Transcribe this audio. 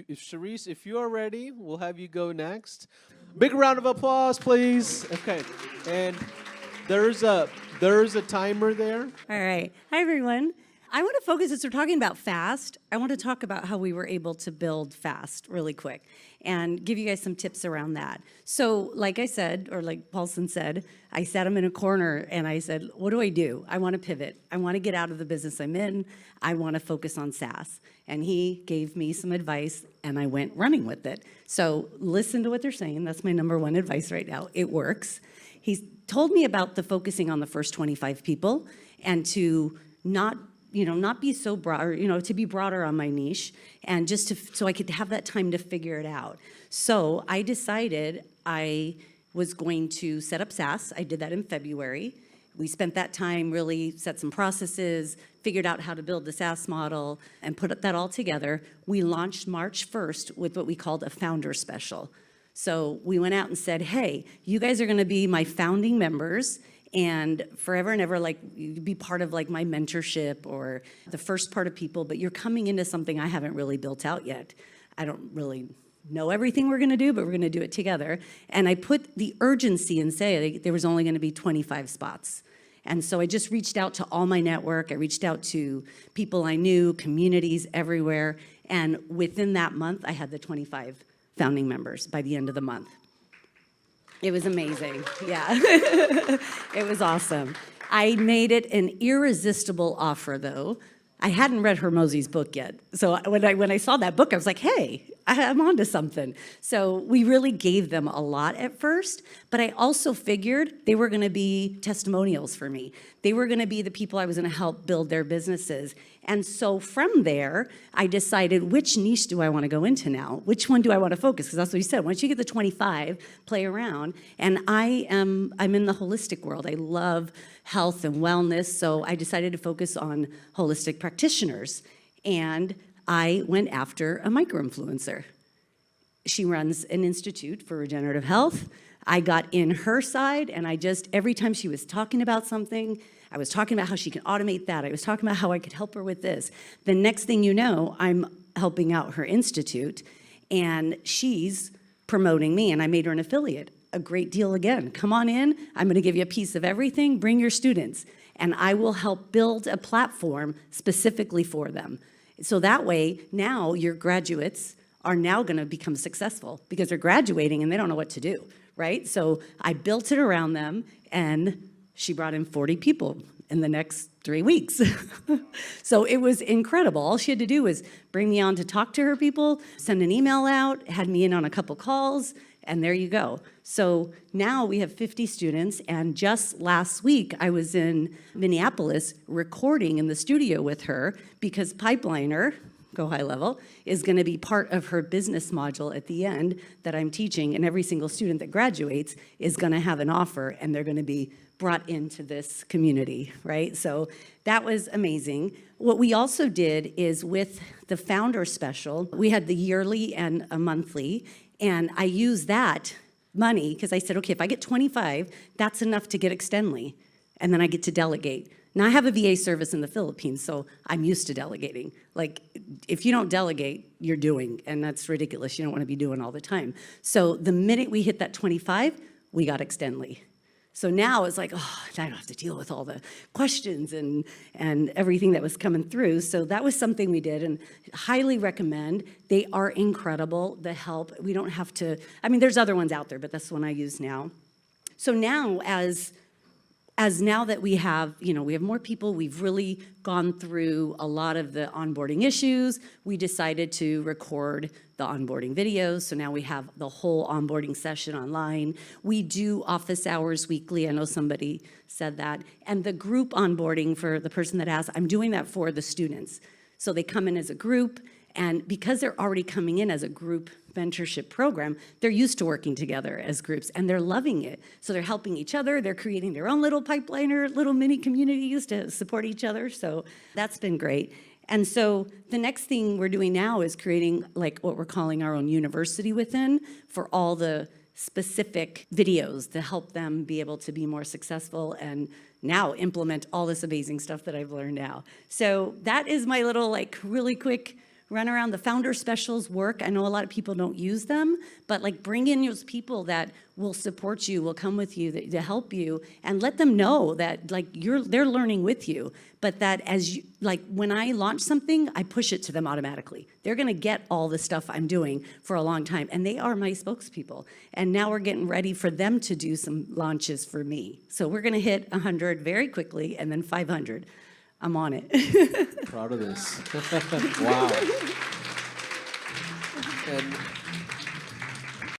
if Sharice, if you are ready, we'll have you go next. Big round of applause, please. Okay, and there's a timer there. All right. Hi, everyone. I want to focus, as we're talking about fast, I want to talk about how we were able to build fast really quick and give you guys some tips around that. So like I said, or like Paulson said, I sat him in a corner and I said, what do? I want to pivot. I want to get out of the business I'm in. I want to focus on SaaS. And he gave me some advice and I went running with it. So listen to what they're saying. That's my number one advice right now. It works. He's told me about the focusing on the first 25 people and to not be so broad, or, to be broader on my niche and so I could have that time to figure it out. So I decided I was going to set up SaaS. I did that in February. We spent that time, really set some processes, figured out how to build the SaaS model, and put that all together. We launched March 1st with what we called a founder special. So we went out and said, hey, you guys are gonna be my founding members, and forever and ever, like, you be part of like my mentorship or the first part of people, but you're coming into something I haven't really built out yet. I don't really know everything we're gonna do, but we're gonna do it together. And I put the urgency and say there was only gonna be 25 spots. And so I just reached out to all my network. I reached out to people I knew, communities everywhere. And within that month, I had the 25 founding members by the end of the month. It was amazing, yeah. It was awesome. I made it an irresistible offer, though. I hadn't read Hormozi's book yet. So when I saw that book, I was like, hey, I'm onto something. So we really gave them a lot at first, but I also figured they were gonna be testimonials for me. They were gonna be the people I was gonna help build their businesses. And so from there, I decided which niche do I wanna go into now? Which one do I wanna focus? Because that's what you said, once you get the 25, play around. And I'm in the holistic world. I love health and wellness, so I decided to focus on holistic practitioners. And I went after a micro-influencer. She runs an institute for regenerative health. I got in her side, and every time she was talking about something, I was talking about how she can automate that. I was talking about how I could help her with this. The next thing you know, I'm helping out her institute, and she's promoting me, and I made her an affiliate. A great deal again. Come on in, I'm gonna give you a piece of everything, bring your students, and I will help build a platform specifically for them. So that way, now your graduates are now gonna become successful because they're graduating and they don't know what to do, right? So I built it around them, and she brought in 40 people in the next 3 weeks. So it was incredible. All she had to do was bring me on to talk to her people, send an email out, had me in on a couple calls, and there you go. So now we have 50 students, and just last week I was in Minneapolis recording in the studio with her because Pipeliner, go high level, is gonna be part of her business module at the end that I'm teaching, and every single student that graduates is gonna have an offer, and they're gonna be brought into this community, right? So that was amazing. What we also did is with the founder special, we had the yearly and a monthly, and I used that money because I said, okay, if I get 25, that's enough to get Extendly, and then I get to delegate. Now I have a VA service in the Philippines, so I'm used to delegating. Like, if you don't delegate, you're doing, and that's ridiculous. You don't want to be doing all the time. So the minute we hit that 25, we got Extendly. So now it's like, oh, I don't have to deal with all the questions and everything that was coming through. So that was something we did, and highly recommend. They are incredible, the help. We don't have to, there's other ones out there, but that's the one I use now. So now as now that we have more people, we've really gone through a lot of the onboarding issues. We decided to record the onboarding videos. So now we have the whole onboarding session online. We do office hours weekly. I know somebody said that. And the group onboarding, for the person that asked, I'm doing that for the students. So they come in as a group, and because they're already coming in as a group mentorship program, they're used to working together as groups, and they're loving it. So they're helping each other. They're creating their own little Pipeliner, little mini communities to support each other. So that's been great. And so the next thing we're doing now is creating like what we're calling our own university within for all the specific videos to help them be able to be more successful and now implement all this amazing stuff that I've learned now. So that is my little like really quick run around. The founder specials work. I know a lot of people don't use them, but like bring in those people that will support you, will come with you to help you, and let them know that like they're learning with you. But that as you, like when I launch something, I push it to them automatically. They're gonna get all the stuff I'm doing for a long time, and they are my spokespeople. And now we're getting ready for them to do some launches for me. So we're gonna hit 100 very quickly, and then 500. I'm on it. Proud of this. Wow. And